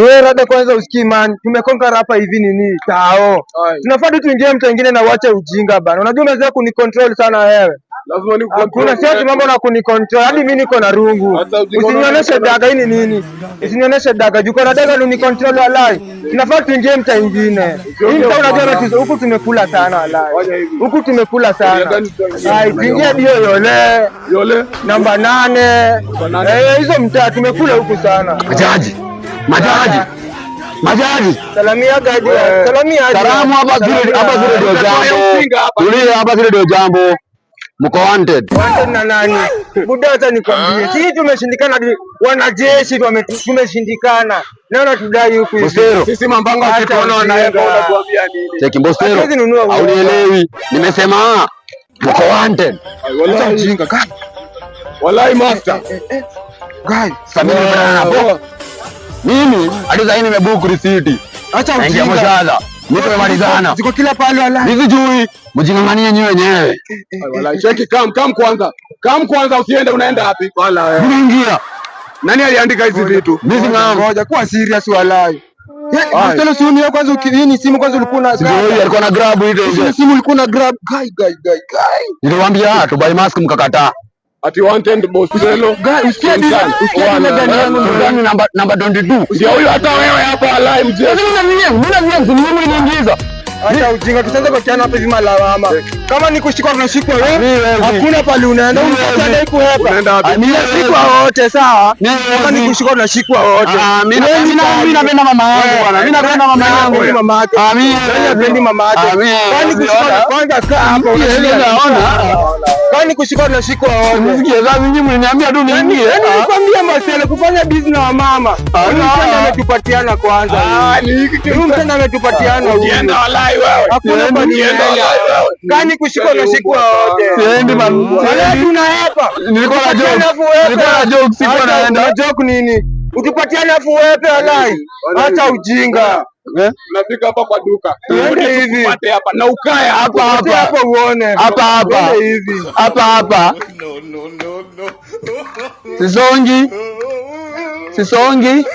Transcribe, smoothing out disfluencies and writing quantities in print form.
Wewe rada kwanza usikii man. Tumekonka hapa hivi nini? Tao. Tunafaa tuingie mtu mwingine na uache ujinga bana. Unajua umeanza kunicontrol sana wewe. Lazima ni kuna sio mambo na kunicontrol. Hadi mimi niko na rungu. Usinionyeshe daga hii nini? Usinionyeshe daga. Juko na daga unicontrol walai. Tunafaa tuingie mtu mwingine. Hii mtu unajua huku tumekula sana walai. Huku tumekula sana. Hai, tuingie dio yole. Yole Namba 8. Hizo mtaa tumekula huku sana. Majaji. Salamia gaji. Salamia. Salamu hapa zile ndio jambo. Tulia hapa zile ndio jambo. Mko wanted. Wanted na nani? Buda hata nikwambie. Sisi tumeshindikana wanajeshi tumeshindikana. Naona tudai huku hivi. Sisi mambango tunaona wanaenda unatuambia nini? Cheki Mbostero. Haunielewi. Nimesema mko wanted. Wallahi jinga kai. Wallahi master. Guys, Samini hapo. Mimi hadi sasa nimebook receipt. Acha ujinga. Mshahara. Nimemalizana. Ziko kila pale wala. Nisijui. Mjinganganie nyewe wenyewe. Wallahi cheki kam kwanza. Kam kwanza usiende unaenda wapi? Wala wewe. Unaingia. Nani aliandika hizi vitu? Mimi ngoja kuwa serious wallahi. Mbostero simu yako kwanza ukini simu kwanza ulikuwa na grab. Sio alikuwa na grab ile. Simu ulikuwa na grab. Guy. Niliwaambia tu buy mask mkakataa. Ati wanted Mbostero. Guy, usikie namba 22. Ndio huyo hata wewe hapa alive mzee. Mimi niingiza. Acha ujinga tusianze kukiana hapa hivi malawama. Kama ni kushikwa tunashikwa wewe. Hakuna pale unaenda unataka iko hapa. Mimi nashikwa wote sawa. Kama ni kushikwa tunashikwa wote. Mimi napenda mama yangu bwana. Mimi napenda mama yangu. Mama yake. Mimi napenda mama yake. Kwani kushikwa kwanza kaa hapa unaona. Kwani kushikwa tunashikwa wote. Msikie sasa nyinyi mliniambia tu niingie. Nikwambia masela kufanya business na mama. Mtenda ametupatiana kwanza. Mtenda ametupatiana. Ukienda walai wewe. Hakuna ukienda walai wewe. Kani kushikwa tunashikwa wote. Siendi man. Tuna hapa. Nilikuwa na joke siko naenda. Joke nini? Ukipatiana afu wewe walai. Acha ujinga. Nafika hapa kwa duka. Twende hivi. Upate hapa na ukae hapa uone. Hapa hivi. Hapa. Sisongi.